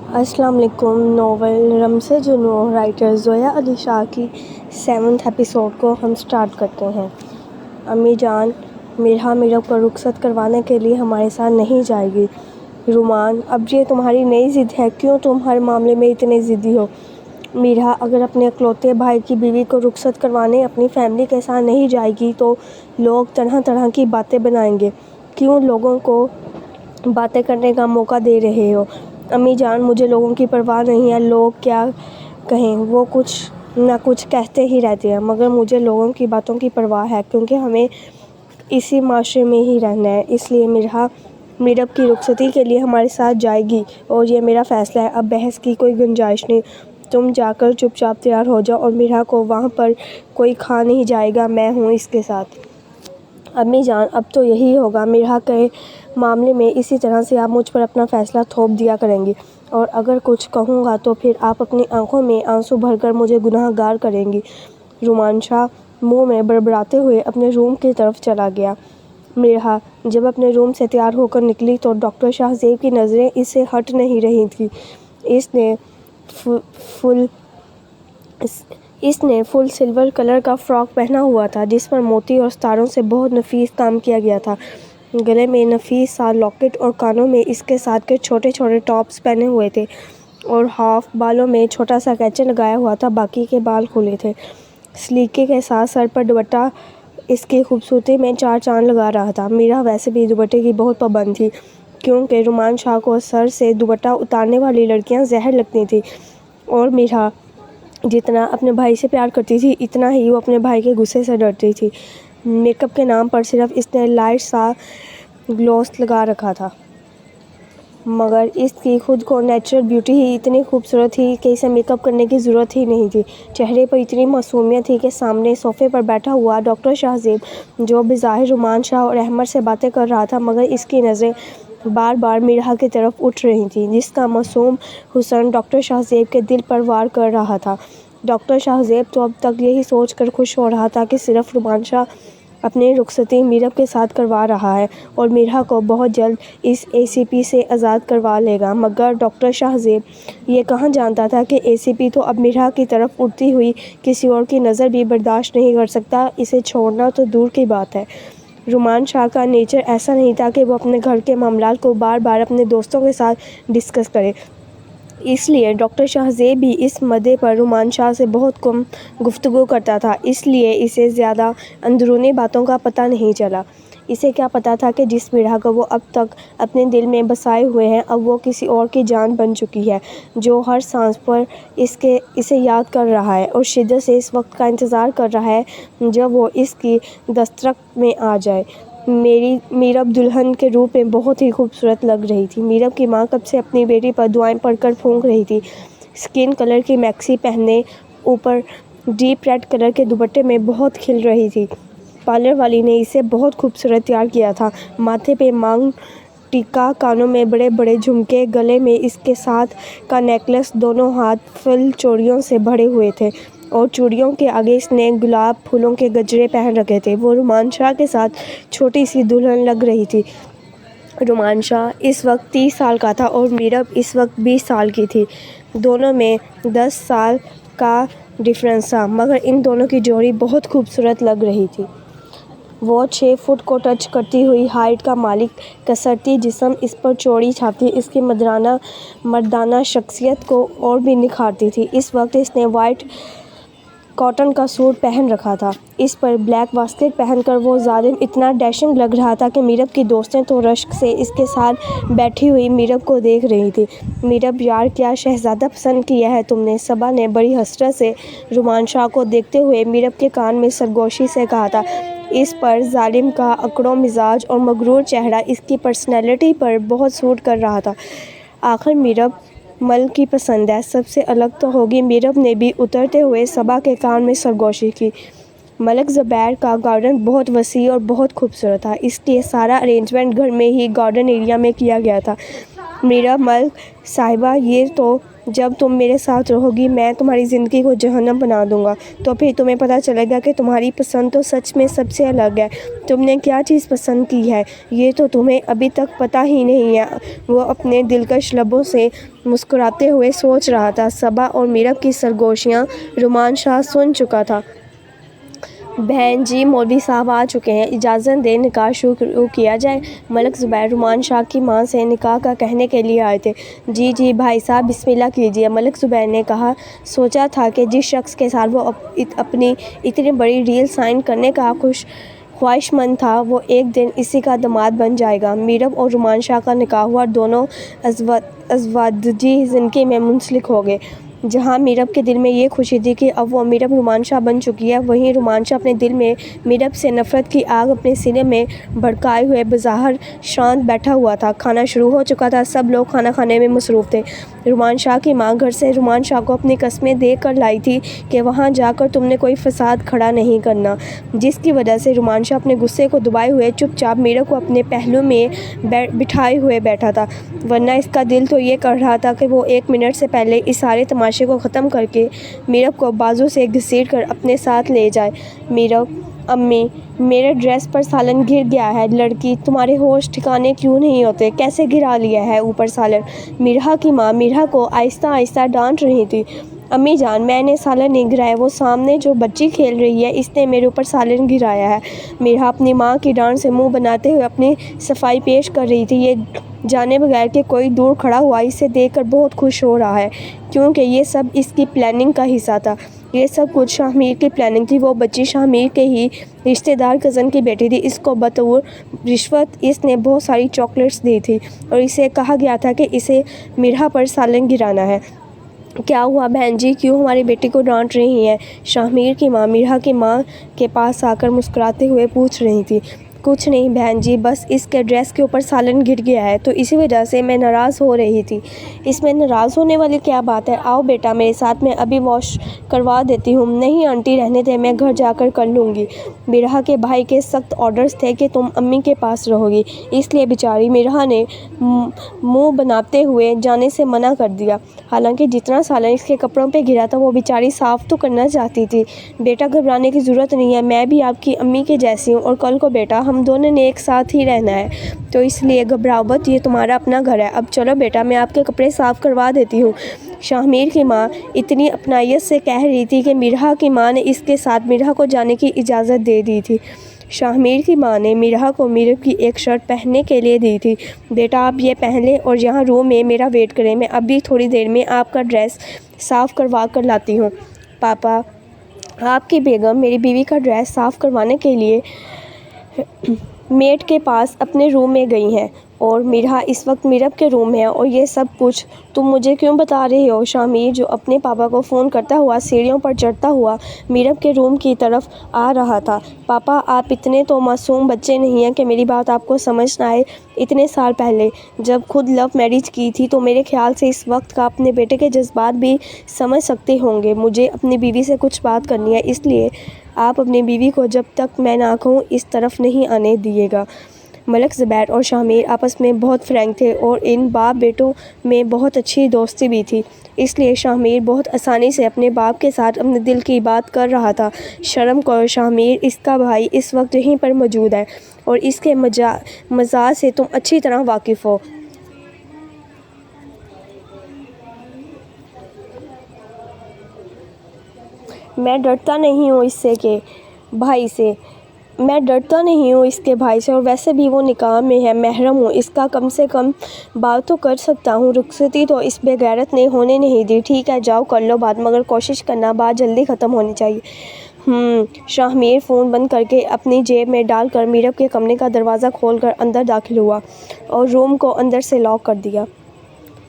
السلام علیکم۔ ناول رمز جنون رائٹر زویا علی شاہ کی 7 ایپیسوڈ کو ہم سٹارٹ کرتے ہیں۔ امی جان میرا میرب کو رخصت کروانے کے لیے ہمارے ساتھ نہیں جائے گی۔ رومان اب یہ تمہاری نئی ضد ہے، کیوں تم ہر معاملے میں اتنے ضدی ہو؟ میرا اگر اپنے اکلوتے بھائی کی بیوی کو رخصت کروانے اپنی فیملی کے ساتھ نہیں جائے گی تو لوگ طرح طرح کی باتیں بنائیں گے۔ کیوں لوگوں کو باتیں کرنے کا موقع دے رہے ہو؟ امی جان مجھے لوگوں کی پرواہ نہیں ہے، لوگ کیا کہیں وہ کچھ نہ کچھ کہتے ہی رہتے ہیں، مگر مجھے لوگوں کی باتوں کی پرواہ ہے کیونکہ ہمیں اسی معاشرے میں ہی رہنا ہے۔ اس لیے میرب کی رخصتی کے لیے ہمارے ساتھ جائے گی اور یہ میرا فیصلہ ہے، اب بحث کی کوئی گنجائش نہیں۔ تم جا کر چپ چاپ تیار ہو جاؤ اور میرا کو وہاں پر کوئی کھا نہیں جائے گا، میں ہوں اس کے ساتھ۔ امی جان اب تو یہی ہوگا، میرا کے معاملے میں اسی طرح سے آپ مجھ پر اپنا فیصلہ تھوپ دیا کریں گی اور اگر کچھ کہوں گا تو پھر آپ اپنی آنکھوں میں آنسو بھر کر مجھے گناہ گار کریں گی۔ رومان شاہ منہ میں بڑبڑاتے ہوئے اپنے روم کی طرف چلا گیا۔ میرا جب اپنے روم سے تیار ہو کر نکلی تو ڈاکٹر شاہ زیب کی نظریں اس سے ہٹ نہیں رہی تھیں۔ اس نے فل سلور کلر کا فراک پہنا ہوا تھا جس پر موتی اور ستاروں سے بہت نفیس کام کیا گیا تھا۔ گلے میں نفیس سا لاکٹ اور کانوں میں اس کے ساتھ کے چھوٹے چھوٹے ٹاپس پہنے ہوئے تھے اور ہاف بالوں میں چھوٹا سا کیچا لگایا ہوا تھا، باقی کے بال کھلے تھے۔ سلیقے کے ساتھ سر پر دوپٹہ اس کی خوبصورتی میں 4 چاند لگا رہا تھا۔ میرا ویسے بھی دوپٹے کی بہت پابند تھی کیونکہ رومان شاہ کو سر سے دوپٹہ اتارنے والی لڑکیاں زہر لگتی تھیں اور میرا جتنا اپنے بھائی سے پیار کرتی تھی اتنا ہی وہ اپنے بھائی کے غصے سے ڈرتی تھی۔ میک اپ کے نام پر صرف اس نے لائٹ سا گلوس لگا رکھا تھا، مگر اس کی خود کو نیچرل بیوٹی ہی اتنی خوبصورت تھی کہ اسے میک اپ کرنے کی ضرورت ہی نہیں تھی۔ چہرے پر اتنی معصومیت تھی کہ سامنے صوفے پر بیٹھا ہوا ڈاکٹر شاہ زیب جو بظاہر رومان شاہ اور احمد سے باتیں کر رہا تھا مگر اس کی نظریں بار بار میرا کی طرف اٹھ رہی تھیں جس کا معصوم حسن ڈاکٹر شاہ زیب کے دل پر وار کر رہا تھا۔ ڈاکٹر شاہ زیب تو اب تک یہی سوچ کر خوش ہو رہا تھا کہ صرف رومان شاہ اپنی رخصتی میرب کے ساتھ کروا رہا ہے اور میرا کو بہت جلد اس ACP سے آزاد کروا لے گا، مگر ڈاکٹر شاہ زیب یہ کہاں جانتا تھا کہ ACP تو اب میرا کی طرف اٹھتی ہوئی کسی اور کی نظر بھی برداشت نہیں کر سکتا، اسے چھوڑنا تو دور کی بات ہے۔ رومان شاہ کا نیچر ایسا نہیں تھا کہ وہ اپنے گھر کے معاملات کو بار بار اپنے دوستوں کے ساتھ ڈسکس کرے، اس لیے ڈاکٹر شاہ زیب بھی اس مدعے پر رومان شاہ سے بہت کم گفتگو کرتا تھا، اس لیے اسے زیادہ اندرونی باتوں کا پتہ نہیں چلا۔ اسے کیا پتہ تھا کہ جس میرا کو وہ اب تک اپنے دل میں بسائے ہوئے ہے اب وہ کسی اور کی جان بن چکی ہے جو ہر سانس پر اسے یاد کر رہا ہے اور شدت سے اس وقت کا انتظار کر رہا ہے جب وہ اس کی دسترس میں آ جائے۔ میرب دلہن کے روپ میں بہت ہی خوبصورت لگ رہی تھی۔ میرب کی ماں کب سے اپنی بیٹی پر دعائیں پڑھ کر پھونک رہی تھی۔ اسکن کلر کی میکسی پہنے اوپر ڈیپ ریڈ کلر کے دوپٹے میں بہت کھل رہی تھی۔ پارلر والی نے اسے بہت خوبصورت تیار کیا تھا۔ ماتھے پہ مانگ ٹیکا، کانوں میں بڑے بڑے جھمکے، گلے میں اس کے ساتھ کا نیکلس، دونوں ہاتھ فل چوڑیوں سے بھرے ہوئے تھے اور چوڑیوں کے آگے اس نے گلاب پھولوں کے گجرے پہن رکھے تھے۔ وہ رومان شاہ کے ساتھ چھوٹی سی دلہن لگ رہی تھی۔ رومان شاہ اس وقت 30 سال کا تھا اور میرب اس وقت 20 سال کی تھی۔ دونوں میں 10 سال کا ڈفرنس تھا مگر ان دونوں کی جوڑی بہت خوبصورت لگ رہی تھی۔ وہ 6 فٹ کو ٹچ کرتی ہوئی ہائٹ کا مالک، کسرتی جسم، اس پر چوڑی چھاتی اس کی مردانہ شخصیت کو اور بھی نکھارتی تھی۔ اس وقت اس نے وائٹ کاٹن کا سوٹ پہن رکھا تھا، اس پر بلیک واسکٹ پہن کر وہ ظالم اتنا ڈیشنگ لگ رہا تھا کہ میرب کی دوستیں تو رشک سے اس کے ساتھ بیٹھی ہوئی میرب کو دیکھ رہی تھی۔ میرب یار کیا شہزادہ پسند کیا ہے تم نے؟ صبا نے بڑی حسرت سے رومان شاہ کو دیکھتے ہوئے میرب کے کان میں سرگوشی سے کہا تھا۔ اس پر ظالم کا اکڑوں مزاج اور مغرور چہرہ اس کی پرسنالٹی پر بہت سوٹ کر رہا تھا۔ آخر میرب مل کی پسند ہے، سب سے الگ تو ہوگی۔ میرب نے بھی اترتے ہوئے صبا کے کان میں سرگوشی کی۔ ملک زبیر کا گارڈن بہت وسیع اور بہت خوبصورت تھا، اس لیے سارا ارینجمنٹ گھر میں ہی گارڈن ایریا میں کیا گیا تھا۔ میرا ملک صاحبہ، یہ تو جب تم میرے ساتھ رہو گی میں تمہاری زندگی کو جہنم بنا دوں گا، تو پھر تمہیں پتہ چلے گا کہ تمہاری پسند تو سچ میں سب سے الگ ہے۔ تم نے کیا چیز پسند کی ہے یہ تو تمہیں ابھی تک پتہ ہی نہیں ہے۔ وہ اپنے دلکش لبوں سے مسکراتے ہوئے سوچ رہا تھا۔ صبا اور میرب کی سرگوشیاں رومان شاہ سن چکا تھا۔ بہن جی، مولوی صاحب آ چکے ہیں، اجازت دیں نکاح شروع کیا جائے۔ ملک زبیر رومان شاہ کی ماں سے نکاح کا کہنے کے لیے آئے تھے۔ جی جی بھائی صاحب، بسم اللہ کیجیے، ملک زبیر نے کہا۔ سوچا تھا کہ جس شخص کے ساتھ وہ اپنی اتنی بڑی ڈیل سائن کرنے کا خواہش مند تھا، وہ ایک دن اسی کا داماد بن جائے گا۔ میرب اور رومان شاہ کا نکاح ہوا، دونوں ازواجی زندگی میں منسلک ہو گئے۔ جہاں میرب کے دل میں یہ خوشی تھی کہ اب وہ میرب رومان شاہ بن چکی ہے، وہیں رومان شاہ اپنے دل میں میرب سے نفرت کی آگ اپنے سینے میں بھڑکائے ہوئے بظاہر شانت بیٹھا ہوا تھا۔ کھانا شروع ہو چکا تھا، سب لوگ کھانا کھانے میں مصروف تھے۔ رومان شاہ کی ماں گھر سے رومان شاہ کو اپنی قسمیں دے کر لائی تھی کہ وہاں جا کر تم نے کوئی فساد کھڑا نہیں کرنا، جس کی وجہ سے رومان شاہ اپنے غصے کو دبائے ہوئے چپ چاپ میرب کو اپنے پہلو میں بٹھائے ہوئے بیٹھا تھا، ورنہ اس کا دل تو یہ کر رہا تھا کہ وہ 1 منٹ سے پہلے اس سارے تماشے کو ختم کر کے میرب کو بازو سے گھسیٹ کر اپنے ساتھ لے جائے۔ میرب: امی، میرے ڈریس پر سالن گر گیا ہے۔ لڑکی، تمہارے ہوش ٹھکانے کیوں نہیں ہوتے؟ کیسے گرا لیا ہے اوپر سالن؟ میرا کی ماں میرا کو آہستہ آہستہ ڈانٹ رہی تھی۔ امی جان، میں نے سالن نہیں گرایا، وہ سامنے جو بچی کھیل رہی ہے اس نے میرے اوپر سالن گرایا ہے۔ میرا اپنی ماں کی ڈانٹ سے منہ بناتے ہوئے اپنی صفائی پیش کر رہی تھی، یہ جانے بغیر کہ کوئی دور کھڑا ہوا اسے دیکھ کر بہت خوش ہو رہا ہے، کیونکہ یہ سب اس کی پلاننگ کا حصہ تھا۔ یہ سب کچھ شاہ میر کی پلاننگ تھی۔ وہ بچی شاہ میر کے ہی رشتہ دار کزن کی بیٹی تھی۔ اس کو بطور رشوت اس نے بہت ساری چاکلیٹس دی تھی اور اسے کہا گیا تھا کہ اسے میرا پر سالن گرانا ہے۔ کیا ہوا بہن جی، کیوں ہماری بیٹی کو ڈانٹ رہی ہیں؟ شاہ میر کی ماں میرا کی ماں کے پاس آ کر مسکراتے ہوئے پوچھ رہی تھی۔ کچھ نہیں بہن جی، بس اس کے ڈریس کے اوپر سالن گر گیا ہے تو اسی وجہ سے میں ناراض ہو رہی تھی۔ اس میں ناراض ہونے والی کیا بات ہے؟ آؤ بیٹا میرے ساتھ، میں ابھی واش کروا دیتی ہوں۔ نہیں آنٹی، رہنے دیں، میں گھر جا کر لوں گی۔ میرا کے بھائی کے سخت آرڈرز تھے کہ تم امی کے پاس رہو گی، اس لیے بیچاری میرا نے منہ بناتے ہوئے جانے سے منع کر دیا۔ حالانکہ جتنا سالن اس کے کپڑوں پہ گرا تھا وہ بیچاری صاف تو کرنا چاہتی تھی۔ بیٹا گھبرانے کی ضرورت نہیں ہے، میں بھی آپ کی امی کے جیسی ہوں، اور کل کو بیٹا ہم دونوں نے ایک ساتھ ہی رہنا ہے، تو اس لیے گھبراؤ مت، یہ تمہارا اپنا گھر ہے۔ اب چلو بیٹا، میں آپ کے کپڑے صاف کروا دیتی ہوں۔ شاہ میر کی ماں اتنی اپنائیت سے کہہ رہی تھی کہ میرا کی ماں نے اس کے ساتھ میرا کو جانے کی اجازت دے دی تھی۔ شاہ میر کی ماں نے میرا کو میرب کی ایک شرٹ پہننے کے لیے دی تھی۔ بیٹا آپ یہ پہن لیں اور یہاں روم میں میرا ویٹ کریں، میں ابھی تھوڑی دیر میں آپ کا ڈریس صاف کروا کر لاتی ہوں۔ پاپا، آپ کی بیگم میری بیوی کا ڈریس صاف کروانے کے لیے میڈ کے پاس اپنے روم میں گئی ہیں، اور میرا اس وقت میرب کے روم ہے، اور یہ سب کچھ تم مجھے کیوں بتا رہے ہو؟ شاہ میر، جو اپنے پاپا کو فون کرتا ہوا سیڑھیوں پر چڑھتا ہوا میرب کے روم کی طرف آ رہا تھا۔ پاپا، آپ اتنے تو معصوم بچے نہیں ہیں کہ میری بات آپ کو سمجھ نہ آئے۔ اتنے سال پہلے جب خود لو میرج کی تھی تو میرے خیال سے اس وقت کا اپنے بیٹے کے جذبات بھی سمجھ سکتے ہوں گے۔ مجھے اپنی بیوی سے کچھ بات کرنی ہے، اس لیے آپ اپنی بیوی کو جب تک میں نہ کہوں اس طرف نہیں آنے دیے گا۔ ملک زبیر اور شاہ میر آپس میں بہت فرینک تھے اور ان باپ بیٹوں میں بہت اچھی دوستی بھی تھی، اس لیے شاہ میر بہت آسانی سے اپنے باپ کے ساتھ اپنے دل کی بات کر رہا تھا۔ شرم کرو شاہ میر، اس کا بھائی اس وقت یہیں پر موجود ہے اور اس کے مزاج سے تم اچھی طرح واقف ہو۔ میں ڈرتا نہیں ہوں اس کے بھائی سے، اور ویسے بھی وہ نکاح میں ہے، محرم ہوں اس کا، کم سے کم بات تو کر سکتا ہوں۔ رخصتی تو اس بے غیرت نے ہونے نہیں دی۔ ٹھیک ہے، جاؤ کر لو بات، مگر کوشش کرنا بات جلدی ختم ہونی چاہیے۔ شاہ میر فون بند کر کے اپنی جیب میں ڈال کر میرب کے کمرے کا دروازہ کھول کر اندر داخل ہوا اور روم کو اندر سے لاک کر دیا۔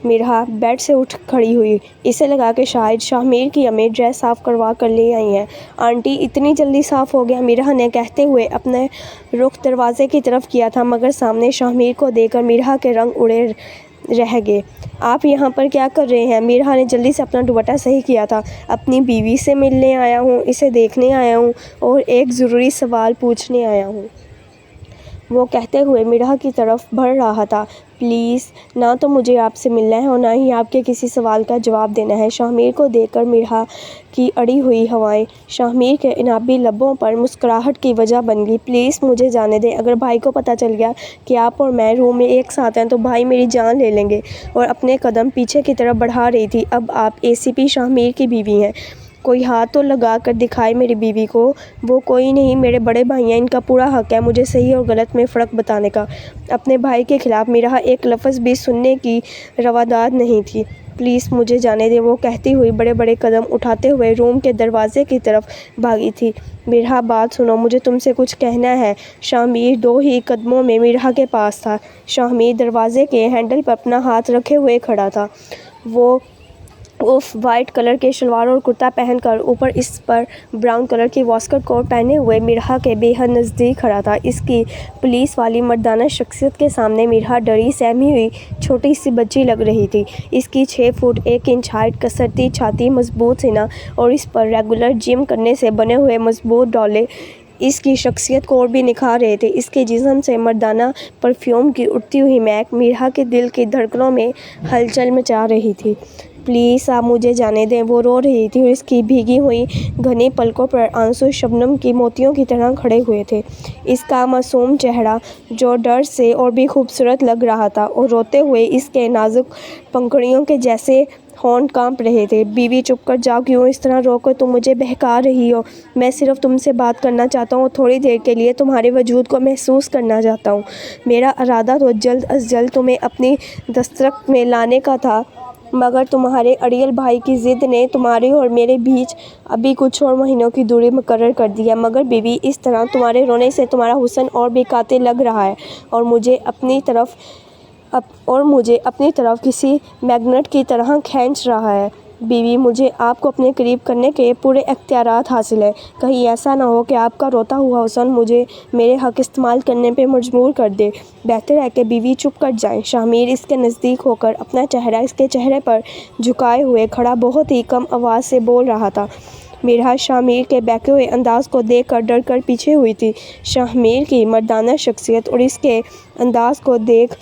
میرا بیڈ سے اٹھ کھڑی ہوئی، اسے لگا کہ شاید شاہ میر کی امی ڈریس صاف کروا کر لے آئی ہیں۔ آنٹی، اتنی جلدی صاف ہو گیا؟ میرا نے کہتے ہوئے اپنے رخ دروازے کی طرف کیا تھا، مگر سامنے شاہ میر کو دیکھ کر میرا کے رنگ اڑے رہ گئے۔ آپ یہاں پر کیا کر رہے ہیں؟ میرہا نے جلدی سے اپنا دوپٹہ صحیح کیا تھا۔ اپنی بیوی سے ملنے آیا ہوں، اسے دیکھنے آیا ہوں اور ایک ضروری سوال پوچھنے آیا ہوں، وہ کہتے ہوئے میرہا کی طرف بڑھ رہا تھا۔ پلیز، نہ تو مجھے آپ سے ملنا ہے اور نہ ہی آپ کے کسی سوال کا جواب دینا ہے۔ شاہ کو دیکھ کر میرہا کی اڑی ہوئی ہوائیں شاہ کے انابی لبوں پر مسکراہٹ کی وجہ بن گئی۔ پلیز مجھے جانے دیں، اگر بھائی کو پتہ چل گیا کہ آپ اور میں روم میں ایک ساتھ ہیں تو بھائی میری جان لے لیں گے، اور اپنے قدم پیچھے کی طرف بڑھا رہی تھی۔ اب آپ ACP شاہ کی بیوی ہیں، کوئی ہاتھ تو لگا کر دکھائے میری بیوی کو۔ وہ کوئی نہیں، میرے بڑے بھائی ہیں، ان کا پورا حق ہے مجھے صحیح اور غلط میں فرق بتانے کا۔ اپنے بھائی کے خلاف میرا ایک لفظ بھی سننے کی رواداد نہیں تھی۔ پلیز مجھے جانے دیں، وہ کہتی ہوئی بڑے بڑے قدم اٹھاتے ہوئے روم کے دروازے کی طرف بھاگی تھی۔ میرہا، بات سنو، مجھے تم سے کچھ کہنا ہے۔ شاہ 2 ہی قدموں میں میرہا کے پاس تھا۔ شاہ دروازے کے ہینڈل پر اپنا ہاتھ رکھے ہوئے کھڑا تھا۔ وہ آف وائٹ کلر کے شلوار اور کرتا پہن کر اوپر اس پر براؤن کلر کی واسکٹ کوٹ پہنے ہوئے میرہا کے بے حد نزدیک کھڑا تھا۔ اس کی پولیس والی مردانہ شخصیت کے سامنے میرہا ڈری سہمی ہوئی چھوٹی سی بچی لگ رہی تھی۔ اس کی 6 فٹ 1 انچ ہائٹ، کسرتی چھاتی، مضبوط سینہ اور اس پر ریگولر جم کرنے سے بنے ہوئے مضبوط ڈولے اس کی شخصیت کو اور بھی نکھار رہے تھے۔ اس کے جسم سے مردانہ پرفیوم کی اڑتی ہوئی مہک میرہا کے دل کی دھڑکنوں میں ہلچل مچا رہی تھی۔ پلیز آپ مجھے جانے دیں، وہ رو رہی تھی اور اس کی بھیگی ہوئی گھنی پلکوں پر آنسو شبنم کی موتیوں کی طرح کھڑے ہوئے تھے۔ اس کا معصوم چہرہ جو ڈر سے اور بھی خوبصورت لگ رہا تھا، اور روتے ہوئے اس کے نازک پنکھڑیوں کے جیسے ہونٹ کانپ رہے تھے۔ بیوی، چپ کر جاؤ، کیوں اس طرح رو کر تم مجھے بہکا رہی ہو؟ میں صرف تم سے بات کرنا چاہتا ہوں اور تھوڑی دیر کے لیے تمہارے وجود کو محسوس کرنا چاہتا ہوں۔ میرا ارادہ تو جلد از جلد تمہیں اپنی دسترس میں لانے کا تھا، مگر تمہارے اڑیل بھائی کی ضد نے تمہارے اور میرے بیچ ابھی کچھ اور مہینوں کی دوری مقرر کر دی ہے۔ مگر بیوی، اس طرح تمہارے رونے سے تمہارا حسن اور بھی قاتل لگ رہا ہے اور مجھے اپنی طرف کسی میگنیٹ کی طرح کھینچ رہا ہے۔ بیوی، مجھے آپ کو اپنے قریب کرنے کے پورے اختیارات حاصل ہیں۔ کہیں ایسا نہ ہو کہ آپ کا روتا ہوا حسن مجھے میرے حق استعمال کرنے پہ مجبور کر دے۔ بہتر ہے کہ بیوی چپ کر جائیں۔ شاہ اس کے نزدیک ہو کر اپنا چہرہ اس کے چہرے پر جھکائے ہوئے کھڑا بہت ہی کم آواز سے بول رہا تھا۔ میرہا شاہ کے بہکے ہوئے انداز کو دیکھ کر ڈر کر پیچھے ہوئی تھی۔ شاہ کی مردانہ شخصیت اور اس کے انداز کو دیکھ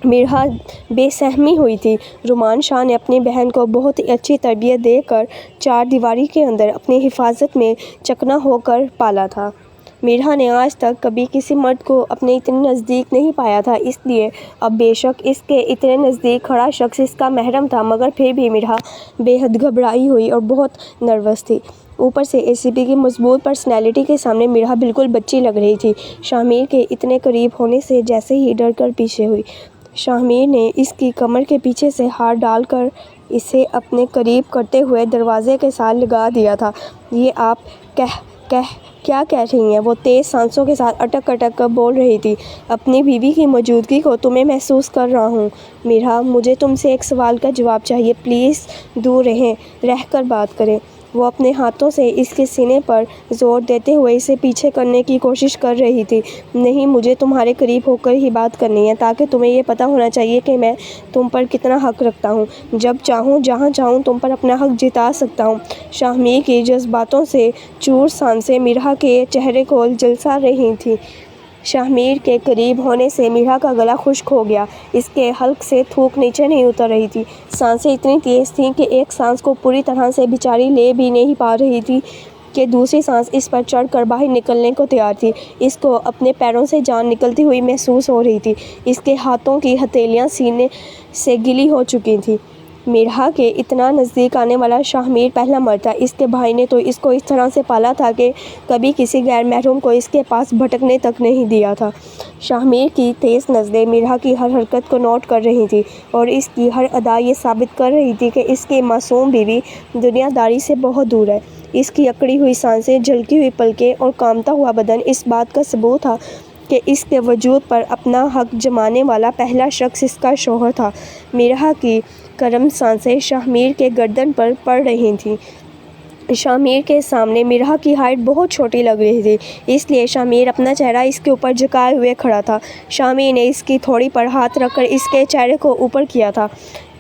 میرہا بے سہمی ہوئی تھی۔ رومان شاہ نے اپنی بہن کو بہت ہی اچھی تربیت دے کر 4 دیواری کے اندر اپنی حفاظت میں چکنا ہو کر پالا تھا۔ میرہا نے آج تک کبھی کسی مرد کو اپنے اتنے نزدیک نہیں پایا تھا، اس لیے اب بے شک اس کے اتنے نزدیک کھڑا شخص اس کا محرم تھا، مگر پھر بھی میرہا بے حد گھبرائی ہوئی اور بہت نروس تھی۔ اوپر سے ACP کی مضبوط پرسنالٹی کے سامنے میرہا بالکل بچی لگ رہی تھی۔ شاہ کے اتنے قریب ہونے سے جیسے ہی ڈر کر پیچھے ہوئی۔ شاہ نے اس کی کمر کے پیچھے سے ہاتھ ڈال کر اسے اپنے قریب کرتے ہوئے دروازے کے ساتھ لگا دیا تھا۔ یہ آپ کیا کہہ رہی ہیں؟ وہ تیز سانسوں کے ساتھ اٹک اٹک کر بول رہی تھی۔ اپنی بیوی کی موجودگی کو تمہیں محسوس کر رہا ہوں۔ میرہا، مجھے تم سے ایک سوال کا جواب چاہیے، پلیز دور رہ کر بات کریں۔ وہ اپنے ہاتھوں سے اس کے سینے پر زور دیتے ہوئے اسے پیچھے کرنے کی کوشش کر رہی تھی۔ نہیں، مجھے تمہارے قریب ہو کر ہی بات کرنی ہے، تاکہ تمہیں یہ پتہ ہونا چاہیے کہ میں تم پر کتنا حق رکھتا ہوں۔ جب چاہوں، جہاں چاہوں تم پر اپنا حق جتا سکتا ہوں۔ شاہ کی جذباتوں سے چور سانسیں میرہا کے چہرے کو جھلسا رہی تھیں۔ شاہ کے قریب ہونے سے میرہا کا گلا خشک ہو گیا، اس کے حلق سے تھوک نیچے نہیں اتر رہی تھی۔ سانسیں اتنی تیز تھیں کہ ایک سانس کو پوری طرح سے بیچاری لے بھی نہیں پا رہی تھی کہ دوسری سانس اس پر چڑھ کر باہر نکلنے کو تیار تھی۔ اس کو اپنے پیروں سے جان نکلتی ہوئی محسوس ہو رہی تھی۔ اس کے ہاتھوں کی ہتھیلیاں سینے سے گیلی ہو چکی تھیں۔ میرہا کے اتنا نزدیک آنے والا شاہ پہلا مرد تھا۔ اس کے بھائی نے تو اس کو اس طرح سے پالا تھا کہ کبھی کسی غیر محرم کو اس کے پاس بھٹکنے تک نہیں دیا تھا۔ شاہ کی تیز نظریں میرہا کی ہر حرکت کو نوٹ کر رہی تھیں اور اس کی ہر ادا یہ ثابت کر رہی تھی کہ اس کی معصوم بیوی دنیا داری سے بہت دور ہے۔ اس کی اکڑی ہوئی سانسیں، جھلکی ہوئی پلکیں اور کانپتا ہوا بدن اس بات کا ثبوت تھا کہ اس کے وجود پر اپنا حق جمانے والا پہلا شخص اس کا شوہر تھا۔ میرہا کی گرم سانسیں شاہ کے گردن پر پڑ رہی تھیں۔ شاہ کے سامنے میرہا کی ہائٹ بہت چھوٹی لگ رہی تھی، اس لیے شاہ اپنا چہرہ اس کے اوپر جھکائے ہوئے کھڑا تھا۔ شاہ نے اس کی تھوڑی پر ہاتھ رکھ کر اس کے چہرے کو اوپر کیا تھا۔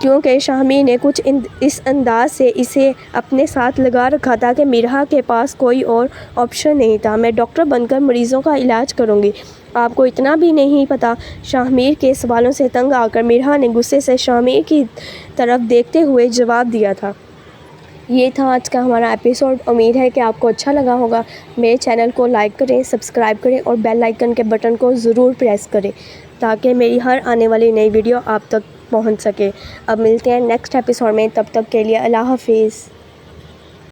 کیونکہ شاہمیر نے کچھ اس انداز سے اسے اپنے ساتھ لگا رکھا تھا کہ مرحا کے پاس کوئی اور آپشن نہیں تھا۔ میں ڈاکٹر بن کر مریضوں کا علاج کروں گی، آپ کو اتنا بھی نہیں پتہ۔ شاہمیر کے سوالوں سے تنگ آ کر مرحا نے غصے سے شاہمیر کی طرف دیکھتے ہوئے جواب دیا تھا۔ یہ تھا آج کا ہمارا ایپیسوڈ۔ امید ہے کہ آپ کو اچھا لگا ہوگا۔ میرے چینل کو لائک کریں، سبسکرائب کریں اور بیل آئیکن کے بٹن کو ضرور پریس کریں تاکہ میری ہر آنے والی نئی ویڈیو آپ تک پہنچ سکے۔ اب ملتے ہیں نیکسٹ ایپیسوڈ میں، تب تک کے لیے اللہ حافظ۔